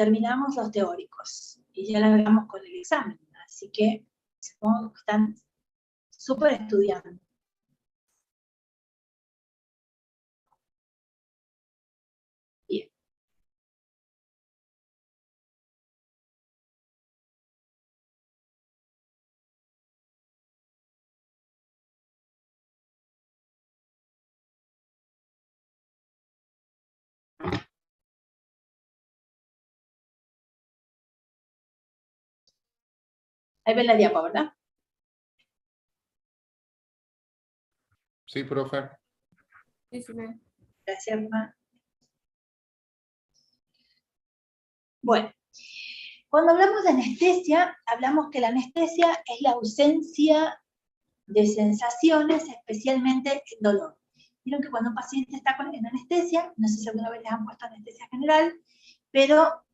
terminamos los teóricos, y ya largamos con el examen, así que supongo que están súper estudiando. Bien. Ahí ven la diapo, ¿verdad? Sí, profe. Sí, sí, me. Gracias, Ma. Bueno, cuando hablamos de anestesia, hablamos que la anestesia es la ausencia de sensaciones, especialmente el dolor. Vieron que cuando un paciente está en anestesia, no sé si alguna vez les han puesto anestesia general, pero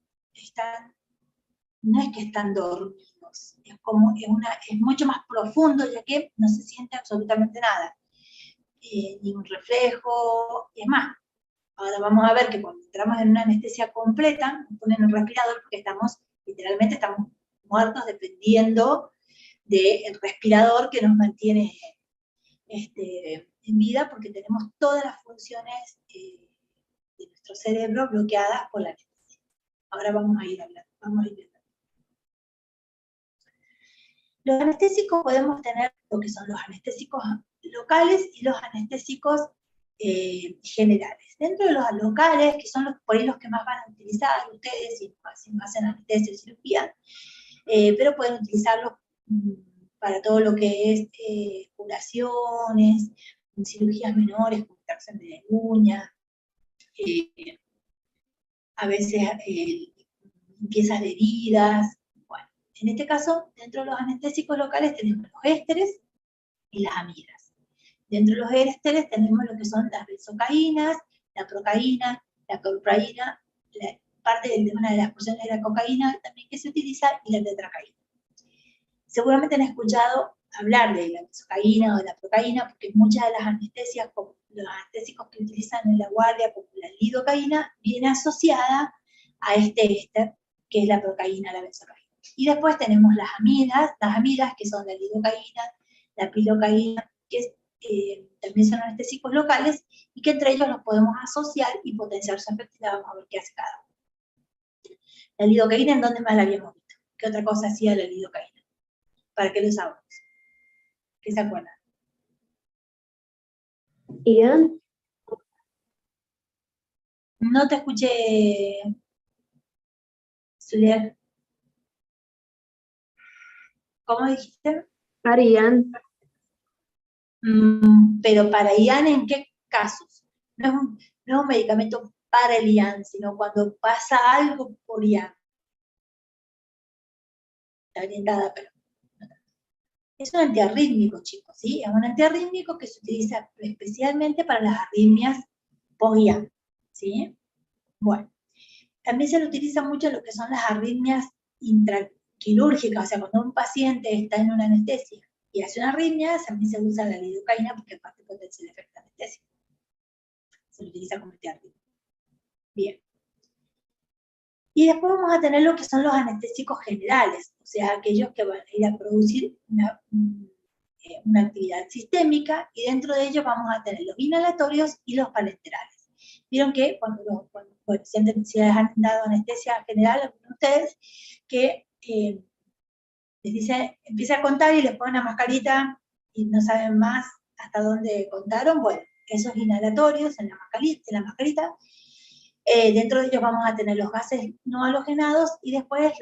no es que están dormidos, es mucho más profundo, ya que no se siente absolutamente nada, ni un reflejo, y es más. Ahora vamos a ver que cuando entramos en una anestesia completa, nos ponen un respirador porque literalmente estamos muertos dependiendo del respirador que nos mantiene en vida, porque tenemos todas las funciones de nuestro cerebro bloqueadas por la anestesia. Ahora vamos a ir hablando, vamos a ir viendo. Los anestésicos podemos tener lo que son los anestésicos locales y los anestésicos generales. Dentro de los locales, que son por ahí los que más van a utilizar ustedes si no hacen anestesia o cirugía, pero pueden utilizarlos para todo lo que es curaciones, cirugías menores, como extracción de uñas, a veces limpiezas de heridas. Bueno, en este caso, dentro de los anestésicos locales tenemos los ésteres y las amidas. Dentro de los ésteres tenemos lo que son las benzocaínas, la procaína, la copraína, parte de una de las porciones de la cocaína también que se utiliza, y la tetracaína. Seguramente han escuchado hablar de la benzocaína o de la procaína, porque muchas de las anestesias, como los anestésicos que utilizan en la guardia, como la lidocaína, viene asociada a este éster, que es la procaína, la benzocaína. Y después tenemos las amidas que son la lidocaína, la pilocaína, que también son anestésicos locales, y que entre ellos los podemos asociar y potenciar su efectividad. Vamos a ver qué hace cada uno. La lidocaína, ¿en dónde más la habíamos visto? ¿Qué otra cosa hacía la lidocaína? ¿Para qué lo usamos? ¿Qué se acuerdan? Ian. No te escuché, Zulier. ¿Cómo dijiste? Para Ian. Pero para IAN, ¿en qué casos? No es un medicamento para el IAN, sino cuando pasa algo por IAN. Está orientada, pero es un antiarrítmico, chicos, ¿sí? Es un antiarrítmico que se utiliza especialmente para las arritmias post-IAN, ¿sí? Bueno, también se lo utiliza mucho en lo que son las arritmias intraquirúrgicas, o sea, cuando un paciente está en una anestesia y hace una arritmia, también se usa la lidocaína porque aparte potencia el efecto anestésico. Se lo utiliza como antiarrítmico. Bien. Y después vamos a tener lo que son los anestésicos generales, o sea, aquellos que van a ir a producir una actividad sistémica, y dentro de ellos vamos a tener los inhalatorios y los parenterales. Vieron que cuando si les han dado anestesia general a algunos de ustedes, que les dice, empieza a contar y les ponen la mascarita y no saben más hasta dónde contaron. Bueno, esos inhalatorios en la mascarita. Dentro de ellos vamos a tener los gases no halogenados y después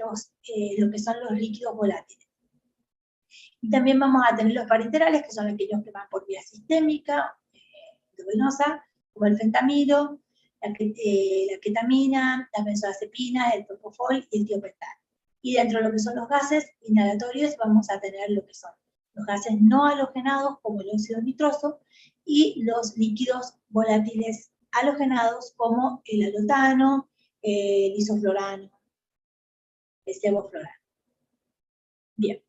lo que son los líquidos volátiles. Y también vamos a tener los parenterales, que son aquellos que van por vía sistémica, endovenosa, como el fentamilo, la ketamina, las benzodiazepinas, el propofol y el tiopental. Y dentro de lo que son los gases inhalatorios vamos a tener lo que son los gases no halogenados, como el óxido nitroso, y los líquidos volátiles halogenados, como el halotano, el isoflorano, el sevoflorano. Bien.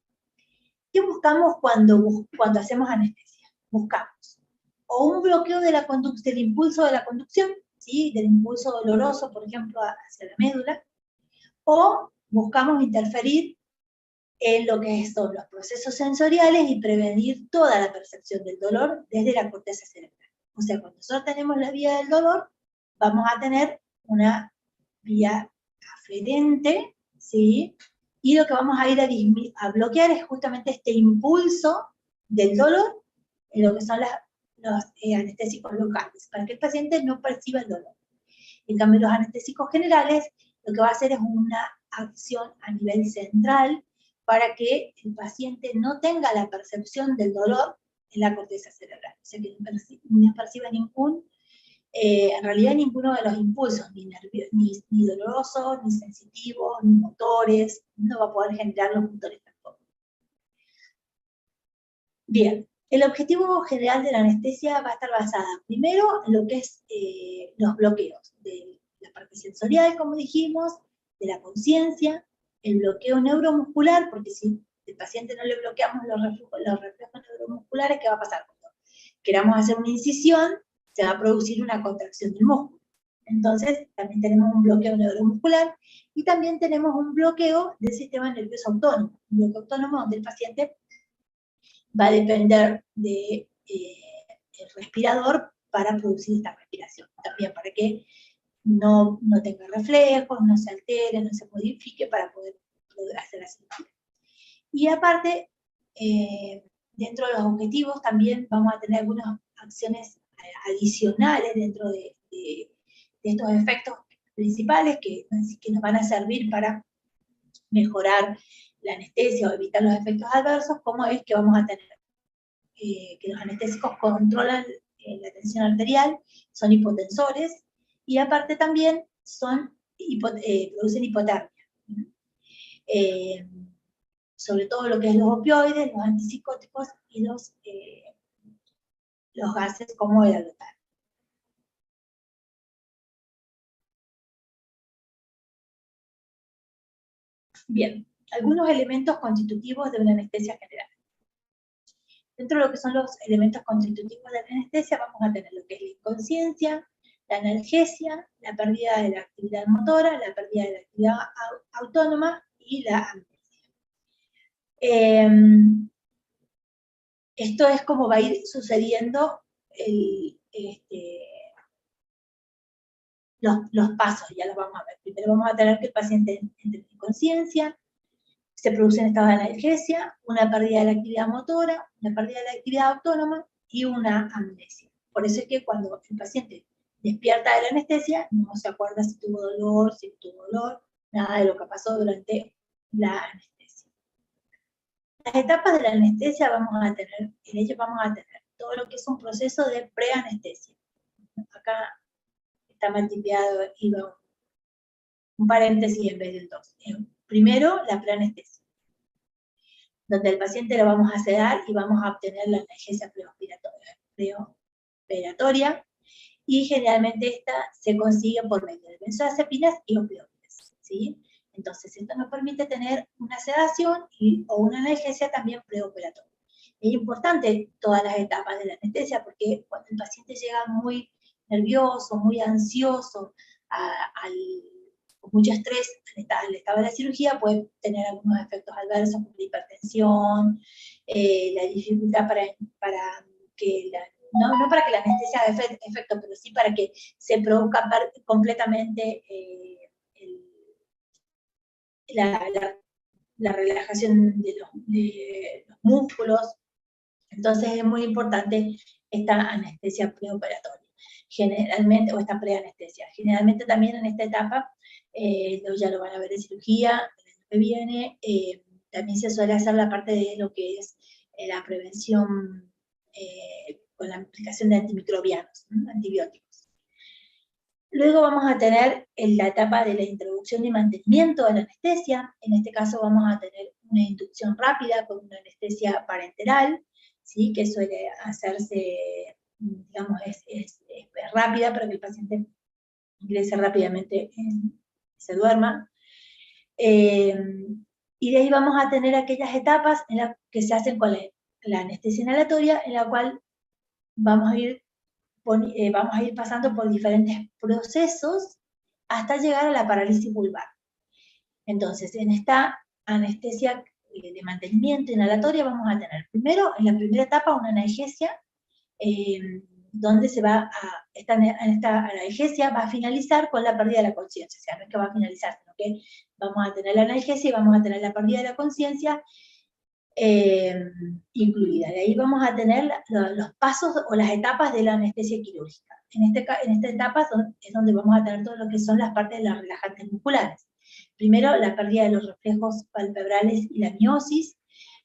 ¿Qué buscamos cuando hacemos anestesia? Buscamos o un bloqueo de del impulso de la conducción, ¿sí? Del impulso doloroso, por ejemplo, hacia la médula, o buscamos interferir en lo que son los procesos sensoriales y prevenir toda la percepción del dolor desde la corteza cerebral. O sea, cuando nosotros tenemos la vía del dolor, vamos a tener una vía aferente, ¿sí? Y lo que vamos a ir a bloquear es justamente este impulso del dolor en lo que son los anestésicos locales, para que el paciente no perciba el dolor. En cambio, los anestésicos generales, lo que va a hacer es una acción a nivel central para que el paciente no tenga la percepción del dolor en la corteza cerebral. O sea, que no perciba en realidad ninguno de los impulsos, ni dolorosos, ni sensitivos, ni motores, no va a poder generar los motores tampoco. Bien, el objetivo general de la anestesia va a estar basada primero en lo que es los bloqueos de la parte sensorial, como dijimos, de la conciencia, el bloqueo neuromuscular, porque si al paciente no le bloqueamos los reflejos neuromusculares, ¿qué va a pasar? Cuando queramos hacer una incisión, se va a producir una contracción del músculo. Entonces, también tenemos un bloqueo neuromuscular y también tenemos un bloqueo del sistema nervioso autónomo, un bloqueo autónomo donde el paciente va a depender del respirador para producir esta respiración, también para que no tenga reflejos, no se altere, no se modifique para poder hacer la cirugía. Y aparte, dentro de los objetivos también vamos a tener algunas acciones adicionales dentro de estos efectos principales que nos van a servir para mejorar la anestesia o evitar los efectos adversos, como es que vamos a tener que los anestésicos controlan la tensión arterial, son hipotensores, y aparte también producen hipotermia. Sobre todo lo que es los opioides, los antipsicóticos y los gases como el aldotal. Bien, algunos elementos constitutivos de una anestesia general. Dentro de lo que son los elementos constitutivos de la anestesia vamos a tener lo que es la inconsciencia, la analgesia, la pérdida de la actividad motora, la pérdida de la actividad autónoma y la amnesia. Esto es como va a ir sucediendo los pasos, ya los vamos a ver. Primero vamos a tener que el paciente entre en conciencia, se produce un estado de analgesia, una pérdida de la actividad motora, una pérdida de la actividad autónoma y una amnesia. Por eso es que cuando el paciente despierta de la anestesia, no se acuerda si tuvo dolor, nada de lo que pasó durante la anestesia. Las etapas de la anestesia en ello vamos a tener todo lo que es un proceso de preanestesia. Acá está mal tipeado y un paréntesis en vez del 2. Primero, la preanestesia, donde al paciente lo vamos a sedar y vamos a obtener la analgesia preoperatoria, y generalmente esta se consigue por medio de benzodiazepinas y opioides, ¿sí? Entonces, esto nos permite tener una sedación o una analgesia también preoperatoria. Es importante todas las etapas de la anestesia, porque cuando el paciente llega muy nervioso, muy ansioso, con mucho estrés al estado de la cirugía, puede tener algunos efectos adversos como la hipertensión, la dificultad para que no para que la anestesia haga efecto, pero sí para que se produzca completamente la relajación de los músculos. Entonces es muy importante esta anestesia preoperatoria, generalmente, o esta preanestesia. Generalmente también en esta etapa, ya lo van a ver en cirugía, el año que viene, también se suele hacer la parte de lo que es la prevención con la aplicación de antimicrobianos, antibióticos. Luego vamos a tener la etapa de la introducción y mantenimiento de la anestesia. En este caso vamos a tener una inducción rápida con una anestesia parenteral, ¿sí? Que suele hacerse, digamos, es rápida para que el paciente ingrese rápidamente y se duerma. Y de ahí vamos a tener aquellas etapas en las que se hacen con la anestesia inhalatoria, en la cual vamos a ir pasando por diferentes procesos hasta llegar a la parálisis vulvar. Entonces, en esta anestesia de mantenimiento inhalatoria vamos a tener primero, en la primera etapa, una analgesia, donde se va a, esta analgesia va a finalizar con la pérdida de la conciencia, o sea, no es que va a finalizar, sino que vamos a tener la analgesia y vamos a tener la pérdida de la conciencia incluida. De ahí vamos a tener los pasos o las etapas de la anestesia quirúrgica. En esta etapa es donde vamos a tener todo lo que son las partes de las relajantes musculares. Primero, la pérdida de los reflejos palpebrales y la miosis,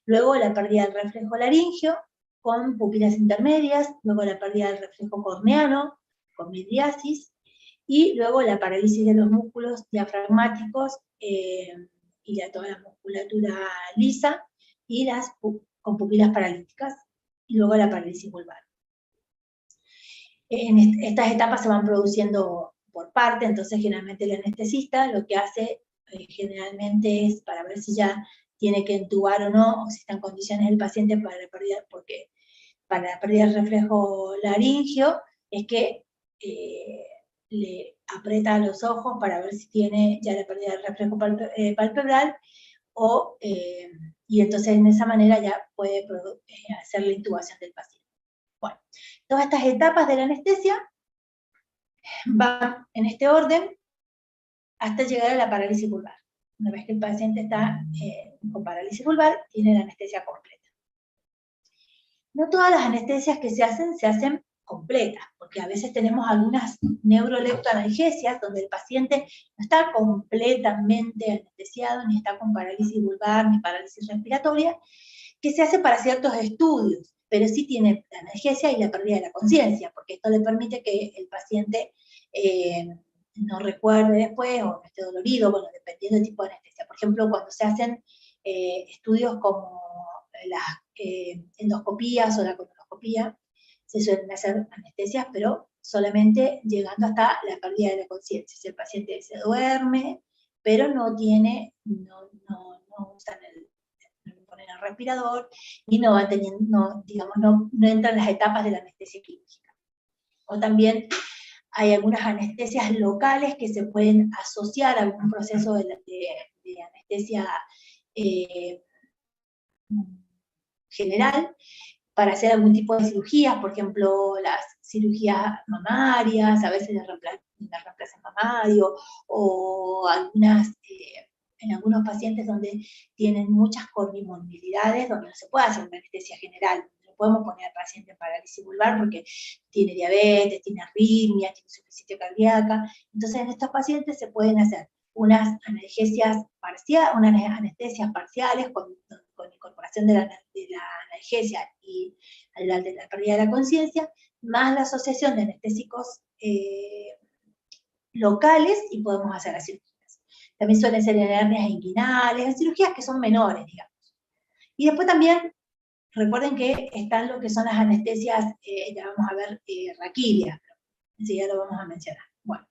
luego la pérdida del reflejo laringio, con pupilas intermedias, luego la pérdida del reflejo corneano, con midriasis, y luego la parálisis de los músculos diafragmáticos y toda la musculatura lisa, y con pupilas paralíticas, y luego la parálisis vulvar. En estas etapas se van produciendo por parte, entonces generalmente el anestesista lo que hace generalmente es, para ver si ya tiene que entubar o no, o si está en condiciones el paciente para la pérdida del reflejo laringio, es que le aprieta los ojos para ver si tiene ya la pérdida del reflejo palpebral, y entonces en esa manera ya puede hacer la intubación del paciente. Bueno, todas estas etapas de la anestesia van en este orden hasta llegar a la parálisis vulvar. Una vez que el paciente está con parálisis vulvar, tiene la anestesia completa. No todas las anestesias que se hacen completas, porque a veces tenemos algunas neuroleptoanalgesias donde el paciente no está completamente anestesiado, ni está con parálisis vulvar, ni parálisis respiratoria, que se hace para ciertos estudios, pero sí tiene la analgesia y la pérdida de la conciencia, porque esto le permite que el paciente no recuerde después, o no esté dolorido, bueno, dependiendo del tipo de anestesia. Por ejemplo, cuando se hacen estudios como las endoscopías o la colonoscopía, se suelen hacer anestesias, pero solamente llegando hasta la pérdida de la conciencia. Si el paciente se duerme, pero no tiene, no usan no ponen el respirador, y no van teniendo, digamos, no entran en las etapas de la anestesia quirúrgica. O también hay algunas anestesias locales que se pueden asociar a algún proceso de anestesia general, para hacer algún tipo de cirugías, por ejemplo, las cirugías mamarias, a veces de reemplazo mamario, o en algunos pacientes donde tienen muchas comorbilidades, donde no se puede hacer una anestesia general. No podemos poner al paciente en parálisis vulvar porque tiene diabetes, tiene arritmia, tiene insuficiencia cardíaca. Entonces, en estos pacientes se pueden hacer unas anestesias parciales con incorporación de la analgesia y la pérdida de la conciencia, más la asociación de anestésicos locales, y podemos hacer las cirugías. También suelen ser en hernias inguinales, cirugías que son menores, digamos. Y después también, recuerden que están lo que son las anestesias, ya vamos a ver, raquídeas, enseguida lo vamos a mencionar. Bueno.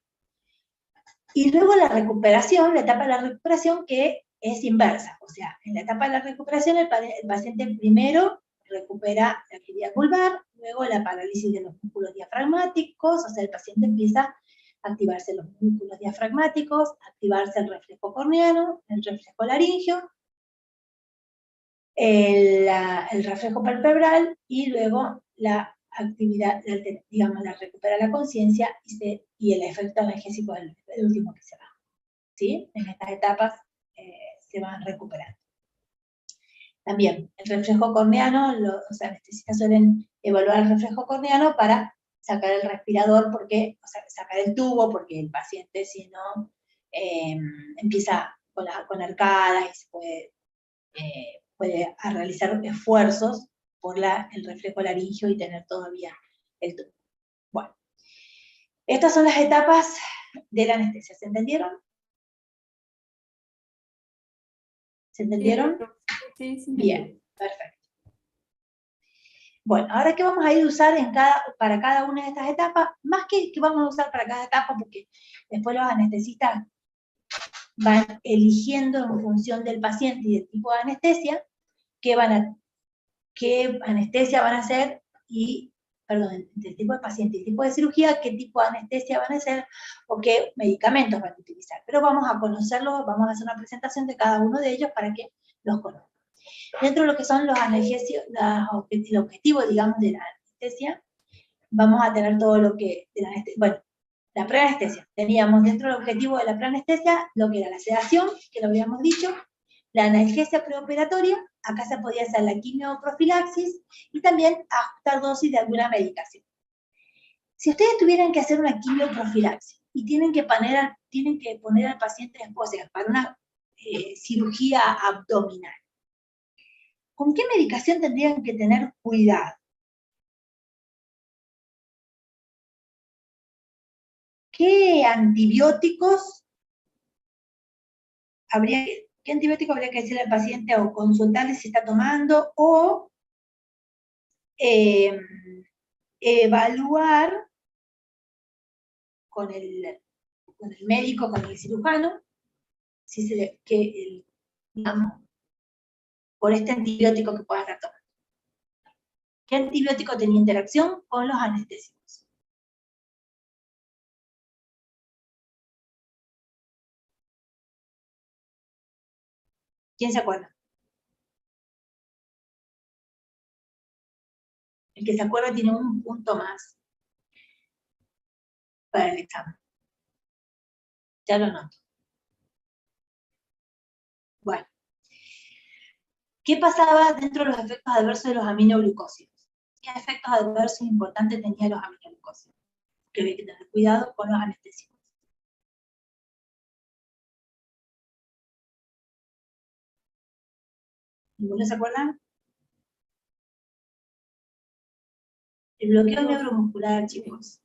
Y luego la recuperación, la etapa de la recuperación, que es inversa, o sea, en la etapa de la recuperación el paciente primero recupera la actividad vulvar, luego la parálisis de los músculos diafragmáticos, o sea, el paciente empieza a activarse los músculos diafragmáticos, a activarse el reflejo corneano, el reflejo laringio, el reflejo palpebral, y luego la actividad, digamos, la recupera la conciencia y el efecto analgésico es el último que se va. ¿Sí? En estas etapas se van recuperando. También, el reflejo corneano, los anestesistas suelen evaluar el reflejo corneano para sacar el respirador, sacar el tubo, porque el paciente, si no, empieza con arcadas y se puede realizar esfuerzos por el reflejo laringio y tener todavía el tubo. Bueno, estas son las etapas de la anestesia, ¿se entendieron? ¿Se entendieron? Sí. Bien, perfecto. Bueno, ahora ¿qué vamos a ir a usar para cada una de estas etapas? Más que vamos a usar para cada etapa, porque después los anestesistas van eligiendo en función del paciente y del tipo de anestesia qué anestesia van a hacer, y perdón, del tipo de paciente y el tipo de cirugía, qué tipo de anestesia van a hacer o qué medicamentos van a utilizar. Pero vamos a conocerlos, vamos a hacer una presentación de cada uno de ellos para que los conozcan. Dentro de lo que son los analgésicos, el objetivo, digamos, de la anestesia, vamos a tener todo lo que, bueno, la preanestesia. Teníamos dentro del objetivo de la preanestesia lo que era la sedación, que lo habíamos dicho, la analgesia preoperatoria, acá se podía hacer la quimioprofilaxis, y también ajustar dosis de alguna medicación. Si ustedes tuvieran que hacer una quimioprofilaxis y tienen que poner al paciente después, o sea, para una cirugía abdominal, ¿con qué medicación tendrían que tener cuidado? ¿Qué antibióticos qué antibiótico habría que decirle al paciente o consultarle si está tomando, o evaluar con el médico, con el cirujano, digamos, por este antibiótico que pueda estar tomando? ¿Qué antibiótico tenía interacción con los anestésicos? ¿Quién se acuerda? El que se acuerda tiene un punto más para el examen. Ya lo noto. Bueno. ¿Qué pasaba dentro de los efectos adversos de los aminoglucósidos? ¿Qué efectos adversos importantes tenían los aminoglucósidos? Que había que tener cuidado con los anestésicos. ¿Ninguno se acuerdan? El bloqueo neuromuscular, chicos.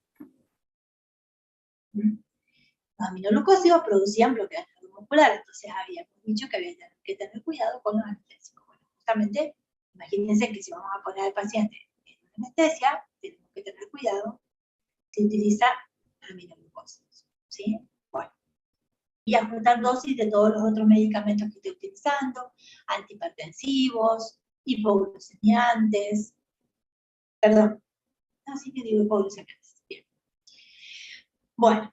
Los aminoglucósidos producían bloqueo neuromuscular, entonces habíamos dicho que había que tener cuidado con los anestésicos. Bueno, justamente, imagínense que si vamos a poner al paciente en una anestesia, tenemos que tener cuidado si utiliza aminoglucósidos, ¿sí? Bueno. Y ajustar dosis de todos los otros medicamentos que esté utilizando, antihipertensivos, hipoglucemiantes, perdón, así que digo hipoglucemiantes, bien. Bueno,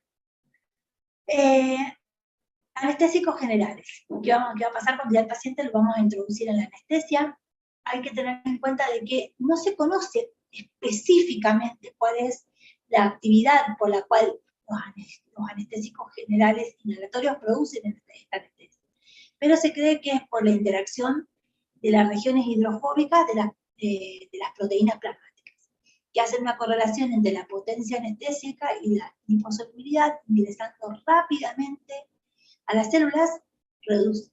anestésicos generales. ¿Qué va a pasar cuando ya el paciente lo vamos a introducir en la anestesia? Hay que tener en cuenta de que no se conoce específicamente cuál es la actividad por la cual los anestésicos generales inhalatorios producen esta anestesia. Pero se cree que es por la interacción de las regiones hidrofóbicas de las proteínas plasmáticas, que hacen una correlación entre la potencia anestésica y la liposolubilidad, ingresando rápidamente a las células,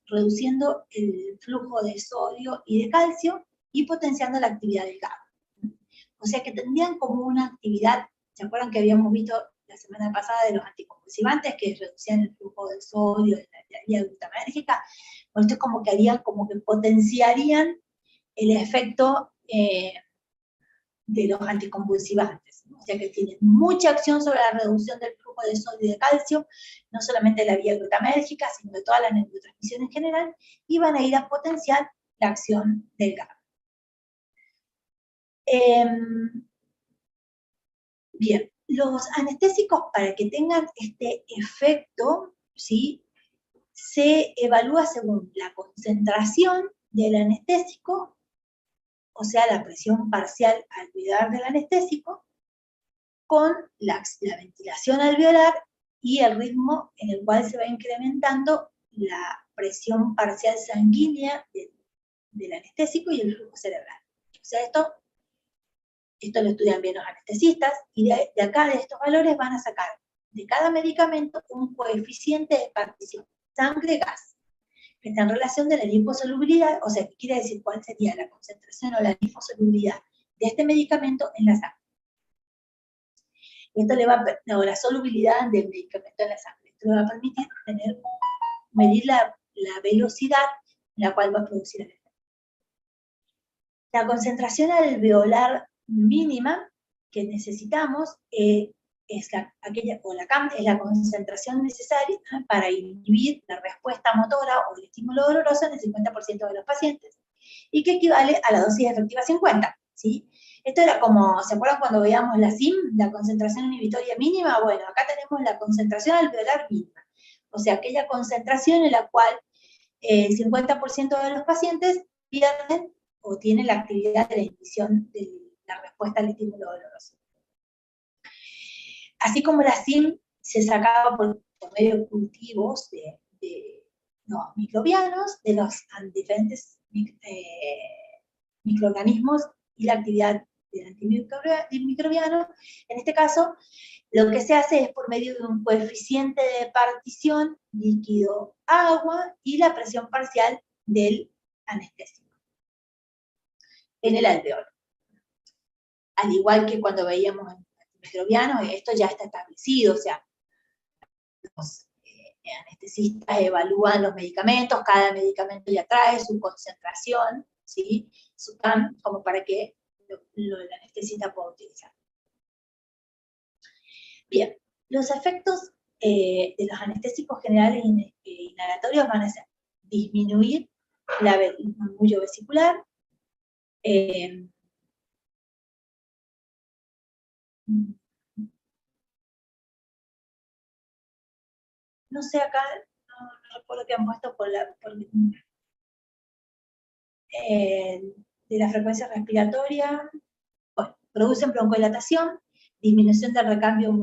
reduciendo el flujo de sodio y de calcio y potenciando la actividad del GABA. O sea que tendrían como una actividad, ¿se acuerdan que habíamos visto la semana pasada de los anticonvulsivantes que reducían el flujo de sodio, de la vía glutaminérgica? Bueno, esto es como que harían, como que potenciarían el efecto de los anticonvulsivantes, ¿no? O sea que tienen mucha acción sobre la reducción del flujo de sodio y de calcio, no solamente de la vía glutaminérgica, sino de toda la neurotransmisión en general, y van a ir a potenciar la acción del GABA. Bien, los anestésicos, para que tengan este efecto, ¿sí?, se evalúa según la concentración del anestésico, o sea, la presión parcial alveolar del anestésico, con la ventilación alveolar y el ritmo en el cual se va incrementando la presión parcial sanguínea del anestésico y el flujo cerebral. O sea, esto lo estudian bien los anestesistas, y de acá, de estos valores, van a sacar de cada medicamento un coeficiente de partición sangre-gas, que está en relación de la liposolubilidad, o sea, que quiere decir cuál sería la concentración o la liposolubilidad de este medicamento en la sangre. Esto le va a, o la solubilidad del medicamento en la sangre. Esto le va a permitir medir la velocidad en la cual va a producir el efecto. La concentración alveolar mínima que necesitamos es la concentración necesaria para inhibir la respuesta motora o el estímulo doloroso en el 50% de los pacientes, y que equivale a la dosis efectiva 50, ¿sí? Esto era como, ¿se acuerdan cuando veíamos la SIM, la concentración inhibitoria mínima? Bueno, acá tenemos la concentración alveolar mínima. O sea, aquella concentración en la cual el 50% de los pacientes pierden o tienen la actividad de la inhibición de la respuesta al estímulo doloroso. Así como la SIM se sacaba por medio de cultivos de los microbianos, de los diferentes microorganismos y la actividad del antimicrobiano, en este caso, lo que se hace es por medio de un coeficiente de partición líquido-agua y la presión parcial del anestésico en el alveolo. Al igual que cuando veíamos antimicrobianos, esto ya está establecido, o sea, los anestesistas evalúan los medicamentos, cada medicamento ya trae su concentración, ¿sí? Su TAM, como para que el anestesista pueda utilizar. Bien, los efectos de los anestésicos generales inhalatorios van a ser disminuir el murmullo vesicular, no sé acá, no recuerdo que han puesto de la frecuencia respiratoria, bueno, producen broncodilatación, disminución del recambio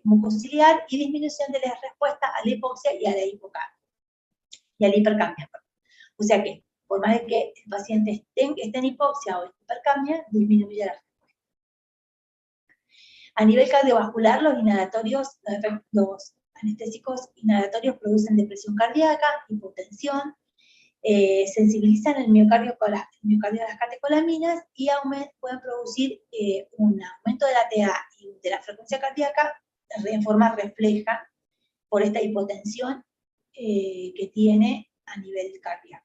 mucociliar y disminución de la respuesta a la hipoxia y a la hipocambia, y a la hipercambia. O sea que, por más de que el paciente esté en hipoxia o en hipercambia, disminuye la respuesta. A nivel cardiovascular, los anestésicos inhalatorios producen depresión cardíaca, hipotensión, sensibilizan el miocardio a las catecolaminas y pueden producir un aumento de la TA y de la frecuencia cardíaca en forma refleja por esta hipotensión que tiene a nivel cardíaco.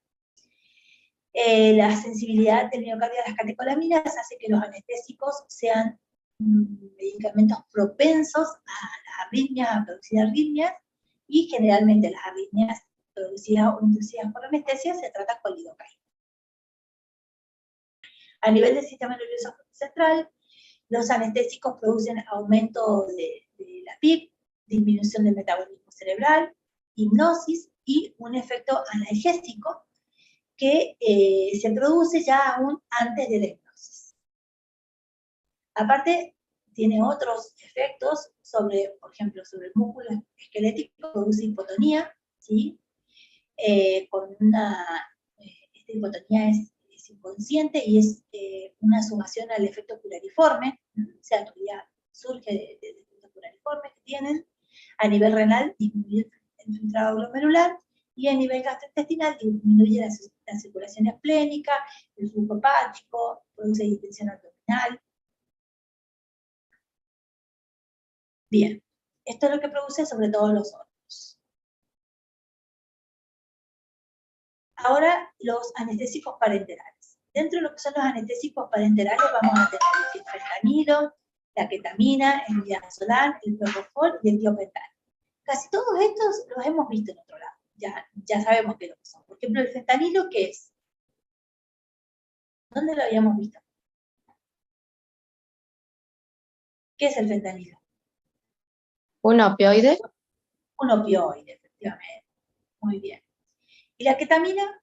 La sensibilidad del miocardio a las catecolaminas hace que los anestésicos sean medicamentos propensos a las arritmias, a producir arritmias, y generalmente las arritmias producidas o inducidas por anestesia se trata con lidocaína. A nivel del sistema nervioso central, los anestésicos producen aumento de la PIC, disminución del metabolismo cerebral, hipnosis y un efecto analgésico que se produce ya aún antes de la hipnosis. Aparte, tiene otros efectos sobre, por ejemplo, sobre el músculo esquelético, produce hipotonía, ¿sí? Esta hipotonía es inconsciente y es una sumación al efecto curariforme, o sea, en realidad surge del efecto curariforme que tienen. A nivel renal disminuye el filtrado glomerular, y a nivel gastrointestinal disminuye la circulación esplénica, el flujo hepático, produce distensión abdominal. Bien, esto es lo que produce sobre todo los órganos. Ahora, los anestésicos parenterales. Dentro de lo que son los anestésicos parenterales vamos a tener el fentanilo, la ketamina, el midazolam, el propofol y el tiopental. Casi todos estos los hemos visto en otro lado. Ya sabemos qué es lo que son. Por ejemplo, el fentanilo, ¿qué es? ¿Dónde lo habíamos visto? ¿Qué es el fentanilo? ¿Un opioide? Un opioide, efectivamente. Muy bien. ¿Y la ketamina?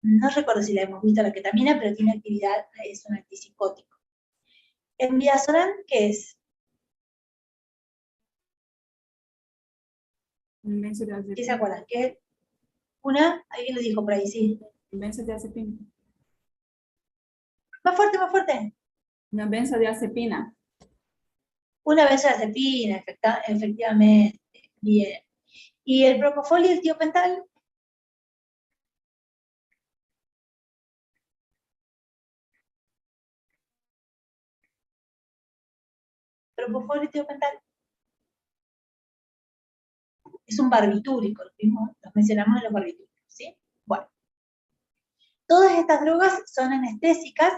No recuerdo si la hemos visto la ketamina, pero tiene actividad, es un antipsicótico. ¿El midazolam qué es? Benzodiazepina. ¿Qué se acuerdan? ¿Qué es? Alguien lo dijo por ahí, sí. Benzodiazepina. Más fuerte, más fuerte. Una benzodiazepina. Una benzodiazepina, efectivamente. Bien. ¿Y el propofol y el tiopental? Propofol y tiopental. Es un barbitúrico, los mencionamos en los barbitúricos, ¿sí? Bueno. Todas estas drogas son anestésicas,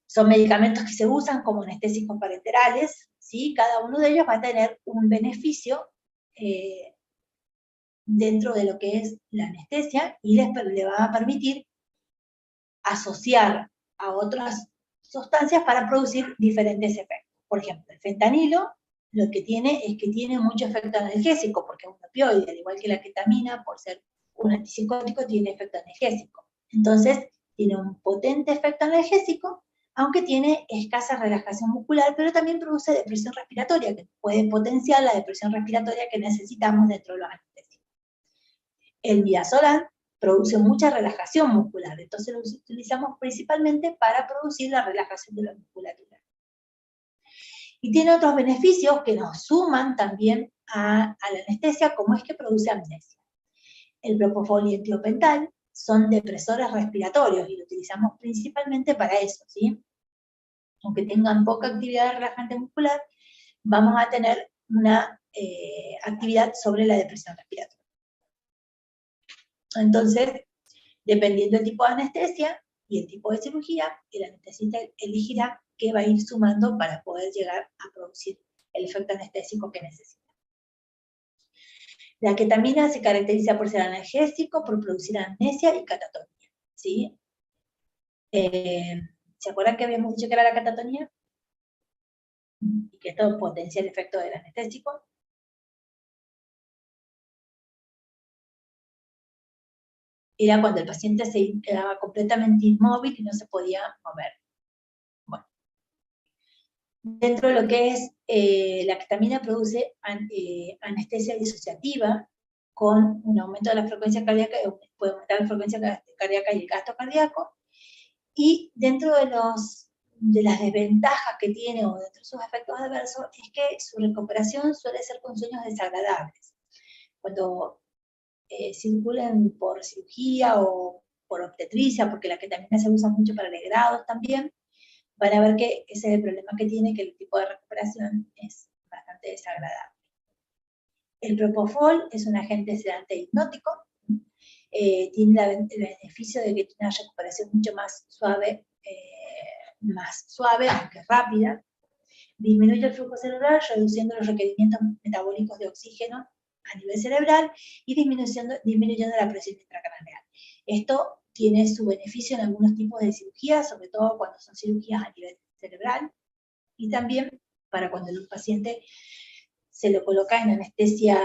son medicamentos que se usan como anestésicos parenterales, ¿sí? Cada uno de ellos va a tener un beneficio dentro de lo que es la anestesia y le va a permitir asociar a otras sustancias para producir diferentes efectos. Por ejemplo, el fentanilo lo que tiene es que tiene mucho efecto analgésico, porque es un opioide, al igual que la ketamina, por ser un antipsicótico, tiene efecto analgésico. Entonces, tiene un potente efecto analgésico, aunque tiene escasa relajación muscular, pero también produce depresión respiratoria, que puede potenciar la depresión respiratoria que necesitamos dentro de los anestésicos. El midazolam produce mucha relajación muscular, entonces lo utilizamos principalmente para producir la relajación de la musculatura. Y tiene otros beneficios que nos suman también a la anestesia, como es que produce amnesia. El propofol y el tiopental son depresores respiratorios y lo utilizamos principalmente para eso, ¿sí? Aunque tengan poca actividad relajante muscular, vamos a tener una actividad sobre la depresión respiratoria. Entonces, dependiendo del tipo de anestesia y el tipo de cirugía, el anestesista elegirá qué va a ir sumando para poder llegar a producir el efecto anestésico que necesita. La ketamina se caracteriza por ser analgésico, por producir amnesia y catatonia, ¿sí? ¿Se acuerdan que habíamos dicho que era la catatonia? Y que esto potencia el efecto del anestésico. Era cuando el paciente se quedaba completamente inmóvil y no se podía mover. Bueno. Dentro de lo que es la ketamina produce anestesia disociativa con un aumento de la frecuencia cardíaca, puede aumentar la frecuencia cardíaca y el gasto cardíaco, y dentro de las desventajas que tiene o dentro de sus efectos adversos es que su recuperación suele ser con sueños desagradables. Cuando circulen por cirugía o por obstetricia, porque la ketamina se usa mucho para legrados también, van a ver que ese es el problema que tiene, que el tipo de recuperación es bastante desagradable. El propofol es un agente sedante hipnótico, tiene el beneficio de que tiene una recuperación mucho más suave, aunque rápida. Disminuye el flujo cerebral, reduciendo los requerimientos metabólicos de oxígeno a nivel cerebral y disminuyendo la presión intracraneal. Esto tiene su beneficio en algunos tipos de cirugías, sobre todo cuando son cirugías a nivel cerebral, y también para cuando el paciente se lo coloca en anestesia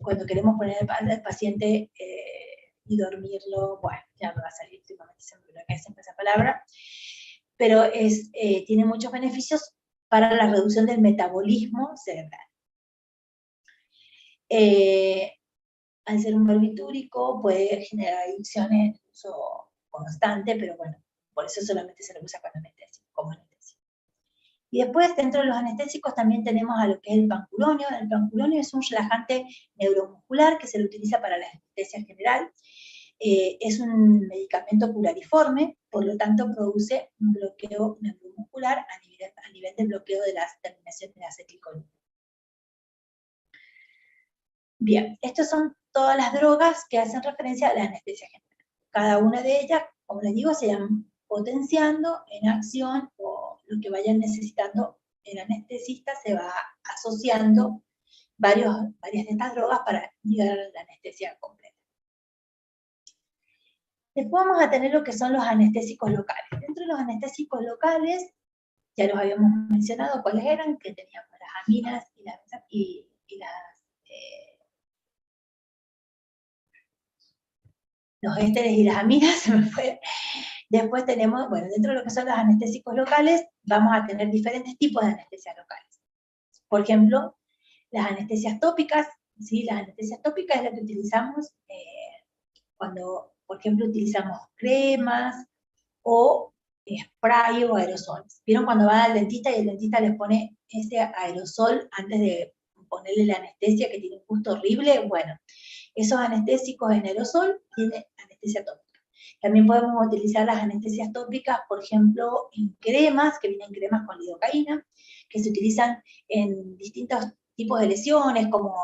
cuando queremos poner al paciente y dormirlo, bueno, ya me va a salir últimamente siempre esa palabra, pero tiene muchos beneficios para la reducción del metabolismo cerebral. Al ser un barbitúrico puede generar adicciones en uso constante, pero bueno, por eso solamente se lo usa como anestesia. Y después, dentro de los anestésicos, también tenemos a lo que es el pancuronio. El pancuronio es un relajante neuromuscular que se lo utiliza para la anestesia general. Es un medicamento curariforme, por lo tanto produce un bloqueo neuromuscular a nivel del bloqueo de las terminaciones de acetilcolina. Bien, estas son todas las drogas que hacen referencia a la anestesia general. Cada una de ellas, como les digo, se van potenciando en acción, o lo que vayan necesitando el anestesista se va asociando varias de estas drogas para llegar a la anestesia completa. Después vamos a tener lo que son los anestésicos locales. Dentro de los anestésicos locales, ya los habíamos mencionado cuáles eran, que teníamos las aminas y los ésteres y las aminas, se me fue. Después tenemos, bueno, dentro de lo que son los anestésicos locales, vamos a tener diferentes tipos de anestesias locales. Por ejemplo, las anestesias tópicas, ¿sí? Las anestesias tópicas es la que utilizamos cuando, por ejemplo, utilizamos cremas o spray o aerosoles. ¿Vieron cuando van al dentista y el dentista les pone ese aerosol antes de ponerle la anestesia que tiene un gusto horrible? Bueno, esos anestésicos en aerosol tienen anestesia tópica. También podemos utilizar las anestesias tópicas, por ejemplo, en cremas, que vienen cremas con lidocaína, que se utilizan en distintos tipos de lesiones, como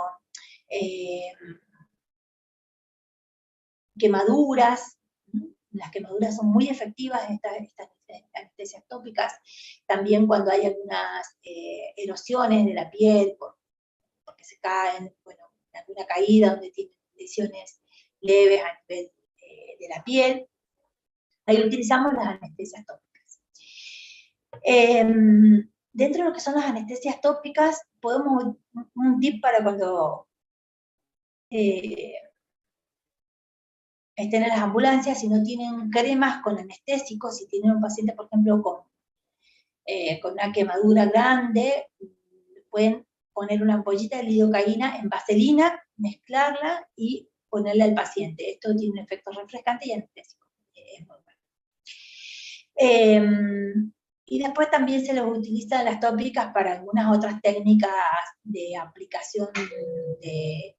quemaduras. Las quemaduras son muy efectivas, estas anestesias tópicas. También cuando hay algunas erosiones de la piel, porque se caen, bueno, alguna caída donde tienen lesiones leves a nivel de la piel. Ahí utilizamos las anestesias tópicas. Dentro de lo que son las anestesias tópicas, podemos, un tip para cuando estén en las ambulancias, si no tienen cremas con anestésicos, si tienen un paciente, por ejemplo, con una quemadura grande, pueden poner una ampollita de lidocaína en vaselina, mezclarla y ponerle al paciente. Esto tiene un efecto refrescante y anestésico. Es muy bueno. Y después también se los utilizan las tópicas para algunas otras técnicas de aplicación de,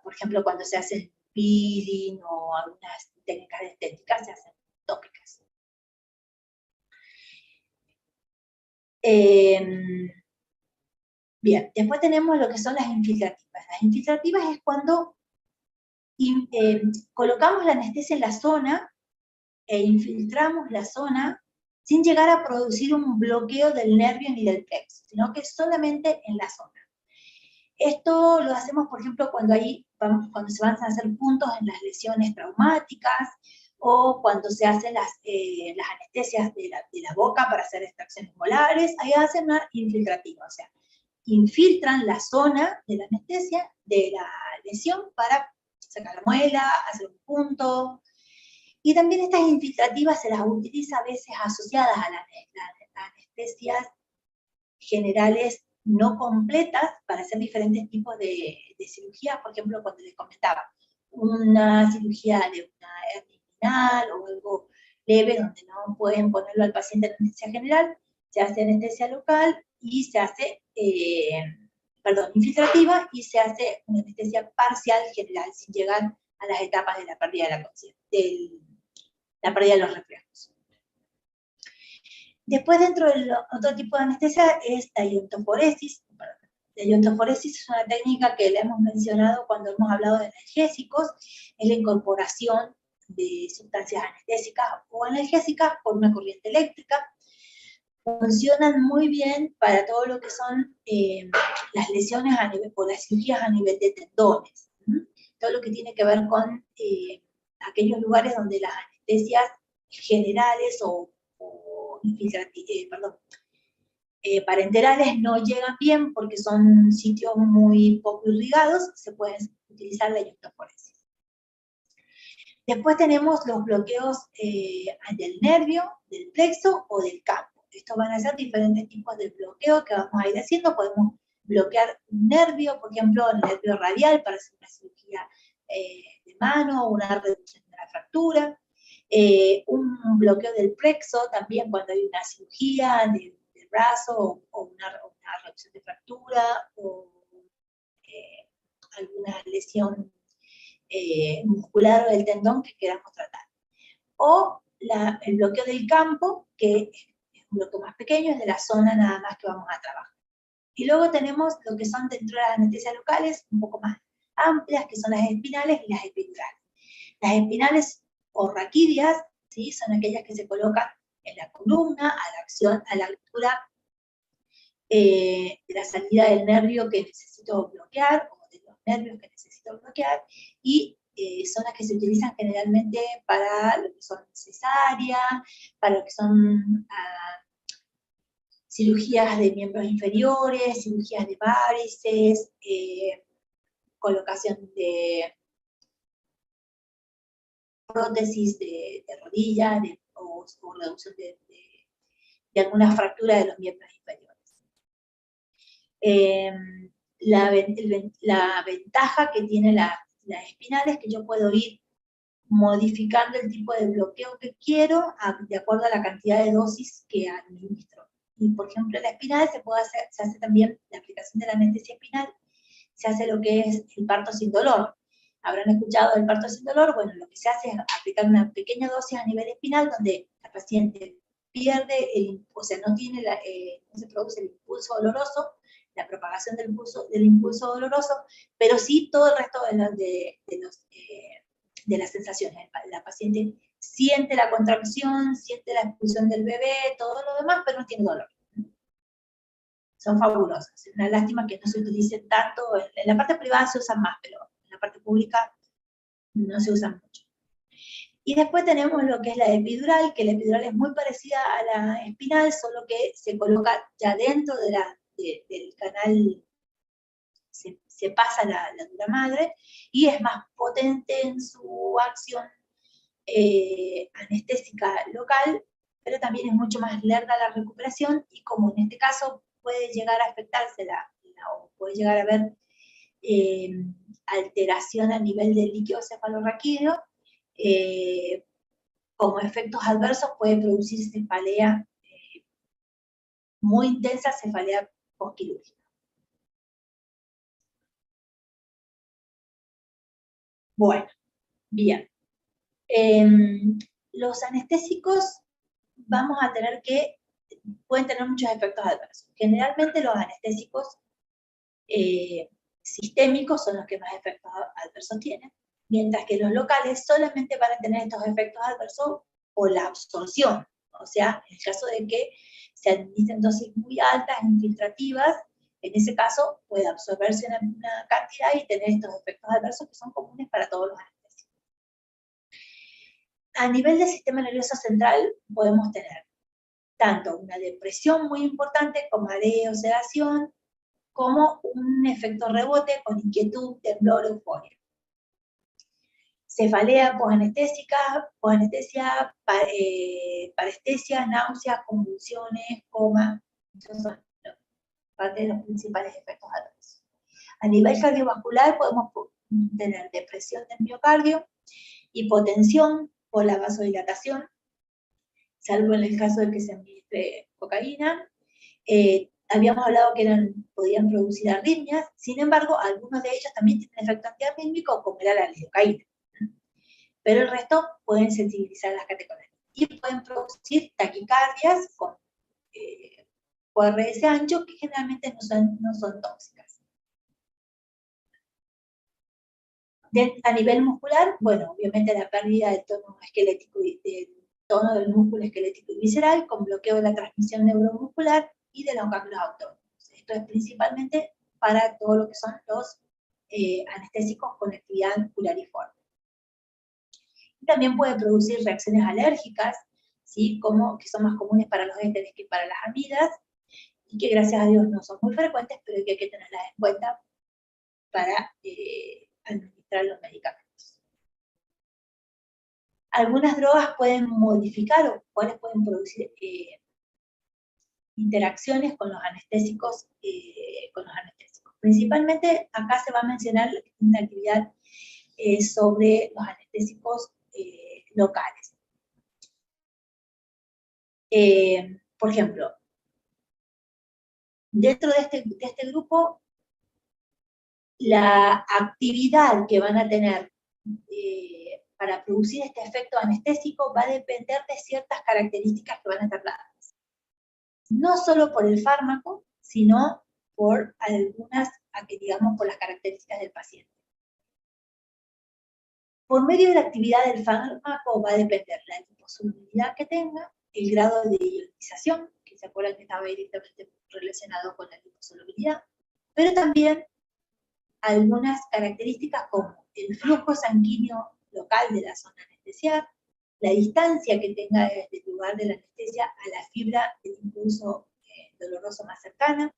por ejemplo, cuando se hace peeling o algunas técnicas de estética se hacen tópicas. Bien, después tenemos lo que son las infiltrativas. Las infiltrativas es cuando colocamos la anestesia en la zona e infiltramos la zona sin llegar a producir un bloqueo del nervio ni del plexo, sino que solamente en la zona. Esto lo hacemos, por ejemplo, cuando se van a hacer puntos en las lesiones traumáticas, o cuando se hacen las anestesias de la boca para hacer extracciones molares, ahí hacen una infiltrativa, o sea, infiltran la zona de la anestesia, de la lesión, para sacar la muela, hacer un punto. Y también estas infiltrativas se las utiliza a veces asociadas a las anestesias generales no completas para hacer diferentes tipos de cirugías. Por ejemplo, cuando les comentaba, una cirugía de una hernia inguinal o algo leve donde no pueden ponerlo al paciente en anestesia general, se hace anestesia local y se hace, infiltrativa, y se hace una anestesia parcial general sin llegar a las etapas de la pérdida de la conciencia, la pérdida de los reflejos. Después, dentro del otro tipo de anestesia es la iontoforesis. La iontoforesis es una técnica que le hemos mencionado cuando hemos hablado de analgésicos, es la incorporación de sustancias anestésicas o analgésicas por una corriente eléctrica. Funcionan muy bien para todo lo que son las lesiones o las cirugías a nivel de tendones. Todo lo que tiene que ver con aquellos lugares donde las anestesias generales o parenterales no llegan bien porque son sitios muy poco irrigados, se pueden utilizar la iontoforesis. Después tenemos los bloqueos del nervio, del plexo o del campo. Estos van a ser diferentes tipos de bloqueo que vamos a ir haciendo. Podemos bloquear un nervio, por ejemplo, el nervio radial para hacer una cirugía de mano o una reducción de la fractura. Un bloqueo del plexo también cuando hay una cirugía del brazo o una reducción de fractura o alguna lesión muscular o del tendón que queramos tratar. O el bloqueo del campo, que es un bloqueo más pequeño, es de la zona nada más que vamos a trabajar. Y luego tenemos lo que son dentro de las anestesias locales, un poco más amplias, que son las espinales y las epidurales. Las espinales o raquídeas, ¿sí? Son aquellas que se colocan en la columna, a la altura de la salida del nervio que necesito bloquear, o de los nervios que necesito bloquear, y son las que se utilizan generalmente para lo que son cesárea, para lo que son cirugías de miembros inferiores, cirugías de varices, colocación de prótesis de rodilla, o reducción de alguna fractura de los miembros inferiores. La ventaja que tiene las espinales es que yo puedo ir modificando el tipo de bloqueo que quiero de acuerdo a la cantidad de dosis que administro. Y por ejemplo, en la espinal se hace también la aplicación de la anestesia espinal, se hace lo que es el parto sin dolor. Habrán escuchado del parto sin dolor. Bueno, lo que se hace es aplicar una pequeña dosis a nivel espinal donde la paciente pierde o sea, no se produce el impulso doloroso, la propagación del impulso doloroso, pero sí todo el resto de las sensaciones. La paciente siente la contracción, siente la expulsión del bebé, todo lo demás, pero no tiene dolor. Son fabulosas. Es una lástima que no se utilicen tanto. En la parte privada se usan más, pero en la parte pública no se usan mucho. Y después tenemos lo que es la epidural, que la epidural es muy parecida a la espinal, solo que se coloca ya dentro de del canal, se pasa la dura madre, y es más potente en su acción anestésica local, pero también es mucho más larga la recuperación, y como en este caso puede llegar a afectarse o puede llegar a haber alteración a nivel del líquido cefalorraquídeo, como efectos adversos puede producir cefalea muy intensa, cefalea postquirúrgica. Bueno, bien. Los anestésicos vamos a tener pueden tener muchos efectos adversos. Generalmente los anestésicos sistémicos son los que más efectos adversos tienen, mientras que los locales solamente van a tener estos efectos adversos por la absorción. O sea, en el caso de que se administren dosis muy altas, infiltrativas, en ese caso puede absorberse una cantidad y tener estos efectos adversos que son comunes para todos los anestésicos. A nivel del sistema nervioso central podemos tener tanto una depresión muy importante con mareo, sedación, como un efecto rebote con inquietud, temblor, euforia. Cefalea posanestesia, parestesia, náuseas, convulsiones, coma. Esos son parte de los principales efectos adversos. A nivel cardiovascular podemos tener depresión del miocardio, hipotensión por la vasodilatación, salvo en el caso de que se administre cocaína. Habíamos hablado que podían producir arritmias, sin embargo, algunos de ellos también tienen efecto antiarrítmico, como era la lidocaína. Pero el resto pueden sensibilizar las catecolaminas. Y pueden producir taquicardias con QRS ancho, que generalmente no son tóxicas. A nivel muscular, bueno, obviamente la pérdida del tono esquelético y del tono del músculo esquelético y visceral, con bloqueo de la transmisión neuromuscular y de los ganglios autónomos. Esto es principalmente para todo lo que son los anestésicos con actividad oculariforme. También puede producir reacciones alérgicas, ¿sí? Que son más comunes para los ésteres que para las amidas, y que gracias a Dios no son muy frecuentes, pero que hay que tenerlas en cuenta para administrar los medicamentos. Algunas drogas pueden modificar o cuáles pueden producir interacciones con los anestésicos. Principalmente acá se va a mencionar una actividad sobre los anestésicos locales. Por ejemplo, dentro de este grupo, la actividad que van a tener para producir este efecto anestésico va a depender de ciertas características que van a estar dadas. No solo por el fármaco, sino por algunas, digamos, por las características del paciente. Por medio de la actividad del fármaco va a depender la liposolubilidad que tenga, el grado de ionización, que se acuerdan que estaba directamente relacionado con la liposolubilidad, pero también algunas características como el flujo sanguíneo local de la zona anestesiada, la distancia que tenga desde el lugar de la anestesia a la fibra del impulso doloroso más cercana,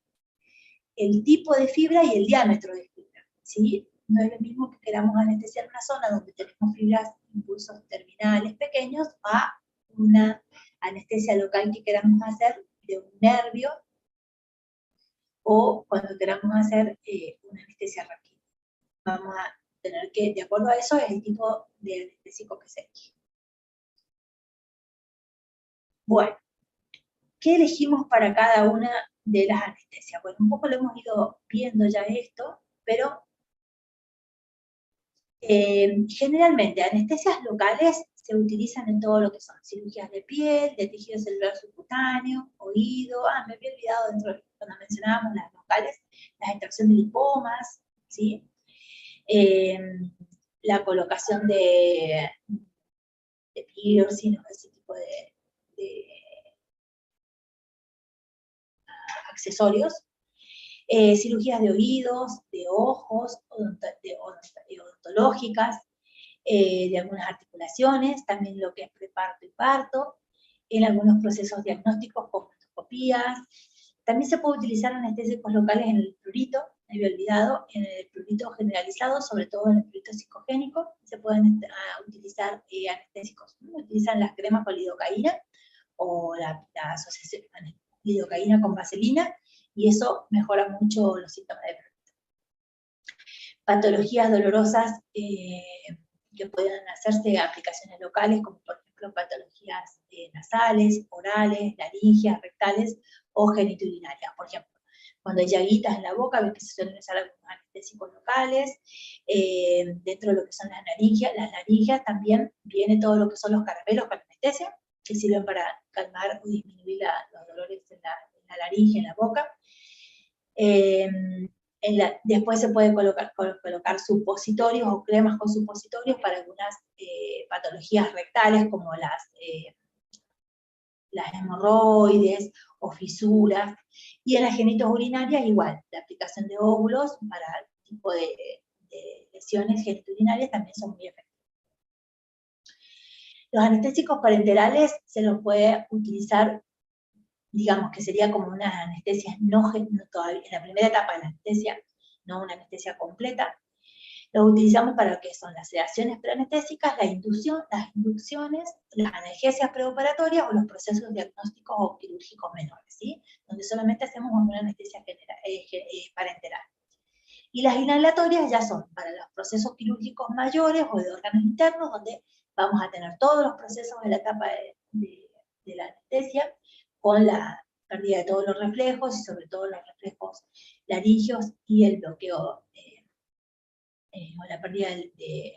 el tipo de fibra y el diámetro de fibra, ¿sí? No es lo mismo que queramos anestesiar una zona donde tenemos fibras, impulsos terminales pequeños, a una anestesia local que queramos hacer de un nervio, o cuando queramos hacer una anestesia rápida. Vamos a tener que, de acuerdo a eso, es el tipo de anestésico que se elige. Bueno, ¿qué elegimos para cada una de las anestesias? Bueno, un poco lo hemos ido viendo ya esto, pero generalmente anestesias locales se utilizan en todo lo que son cirugías de piel, de tejido celular subcutáneo, oído, me había olvidado cuando mencionábamos las locales, la extracción de lipomas, ¿sí? La colocación de piercing o ese tipo de accesorios, cirugías de oídos, de ojos, odontológicas, de algunas articulaciones, también lo que es preparto y parto, en algunos procesos diagnósticos como endoscopías. También se puede utilizar anestésicos locales en el prurito, me había olvidado, en el prurito generalizado, sobre todo en el prurito psicogénico, se pueden utilizar anestésicos, utilizan las cremas con lidocaína, o la asociación lidocaína con vaselina, y eso mejora mucho los síntomas de prurito. Patologías dolorosas que pueden hacerse aplicaciones locales, como por ejemplo patologías nasales, orales, laringeas, rectales o genitourinarias. Por ejemplo, cuando hay llaguitas en la boca, ven que se suelen usar algunos anestésicos locales. Dentro de lo que son las laringeas también viene todo lo que son los caramelos con anestesia, que sirven para calmar o disminuir los dolores en la laringe, en la boca. Después se pueden colocar supositorios o cremas con supositorios para algunas patologías rectales, como las hemorroides o fisuras, y en las genitourinarias igual, la aplicación de óvulos para el tipo de lesiones genitourinarias también son muy efectivos. Los anestésicos parenterales se los puede utilizar, digamos que sería como unas anestesias no todavía, en la primera etapa de la anestesia, no una anestesia completa. Los utilizamos para lo que son las sedaciones preanestésicas, las inducciones, las analgesias preoperatorias o los procesos diagnósticos o quirúrgicos menores, ¿sí? Donde solamente hacemos una anestesia parenteral. Y las inhalatorias ya son para los procesos quirúrgicos mayores o de órganos internos, donde vamos a tener todos los procesos de la etapa de la anestesia, con la pérdida de todos los reflejos, y sobre todo los reflejos laringeos y el bloqueo, o la pérdida de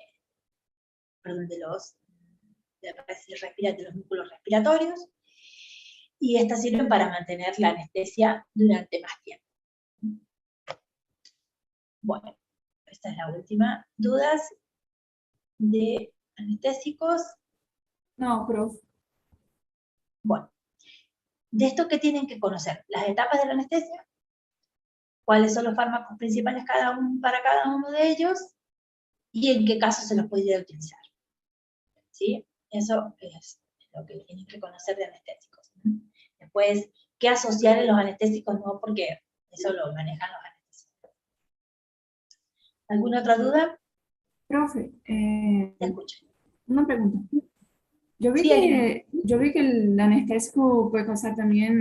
los músculos respiratorios, y estas sirven para mantener la anestesia durante más tiempo. Bueno, esta es la última. ¿Dudas de anestésicos? No, profe. Bueno, de esto que tienen que conocer, las etapas de la anestesia, cuáles son los fármacos principales para cada uno de ellos, y en qué casos se los podría utilizar. ¿Sí? Eso es lo que tienen que conocer de anestésicos. Después, ¿qué asociar en los anestésicos? No, porque eso lo manejan los anestésicos. ¿Alguna otra duda? Profe, Te escucho. una pregunta. Yo vi, Sí, yo vi que el anestésico puede causar también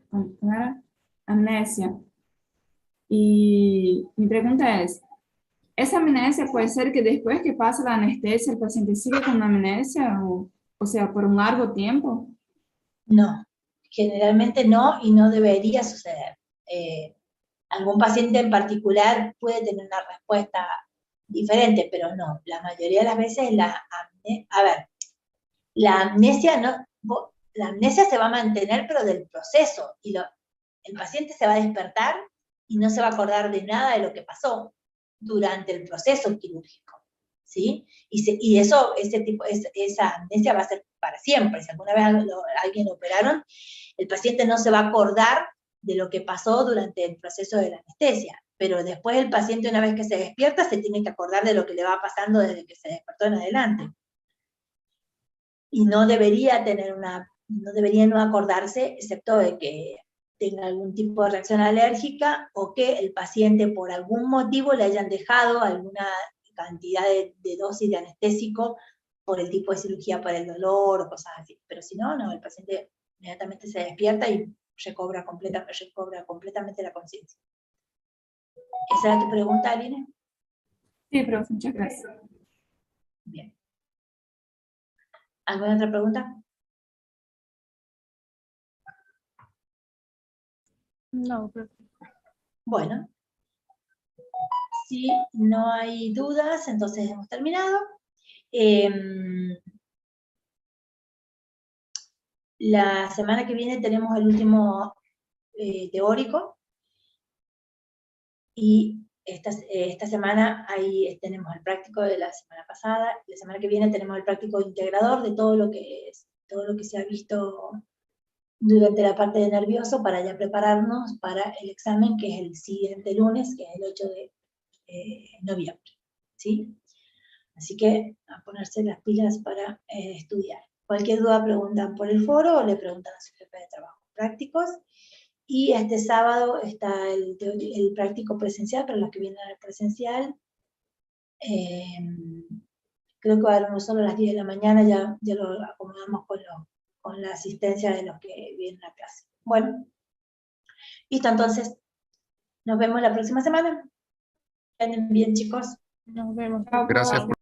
¿cómo era? Amnesia. Y mi pregunta es, ¿esa amnesia puede ser que después que pasa la anestesia el paciente sigue con amnesia o sea, por un largo tiempo? No, generalmente no, y no debería suceder. Algún paciente en particular puede tener una respuesta diferente, pero no, la mayoría de las veces la amnesia se va a mantener, pero del proceso, y el paciente se va a despertar y no se va a acordar de nada de lo que pasó durante el proceso quirúrgico, ¿sí? Y esa amnesia va a ser para siempre. Si alguna vez alguien lo operaron, el paciente no se va a acordar de lo que pasó durante el proceso de la anestesia, pero después el paciente, una vez que se despierta, se tiene que acordar de lo que le va pasando desde que se despertó en adelante. Y no debería no acordarse, excepto de que tenga algún tipo de reacción alérgica, o que el paciente por algún motivo le hayan dejado alguna cantidad de dosis de anestésico por el tipo de cirugía para el dolor o cosas así. Pero si no, el paciente inmediatamente se despierta y recobra completamente la conciencia. ¿Esa era tu pregunta, Aline? Sí, profe, muchas gracias. Bien. ¿Alguna otra pregunta? No, profe. Bueno, si no hay dudas, entonces hemos terminado. La semana que viene tenemos el último teórico, y esta semana ahí tenemos el práctico de la semana pasada. La semana que viene tenemos el práctico integrador de todo lo que se ha visto durante la parte de nervioso, para ya prepararnos para el examen, que es el siguiente lunes, que es el 8 de noviembre, ¿sí? Así que a ponerse las pilas para estudiar. Cualquier duda preguntan por el foro o le preguntan a su jefe de trabajo prácticos. Y este sábado está el práctico presencial, para los que vienen al presencial. Creo que va a haber uno solo a las 10 de la mañana, ya lo acomodamos con la asistencia de los que vienen a clase. Bueno, listo, entonces, nos vemos la próxima semana. Que anden bien, chicos. Nos vemos. Gracias.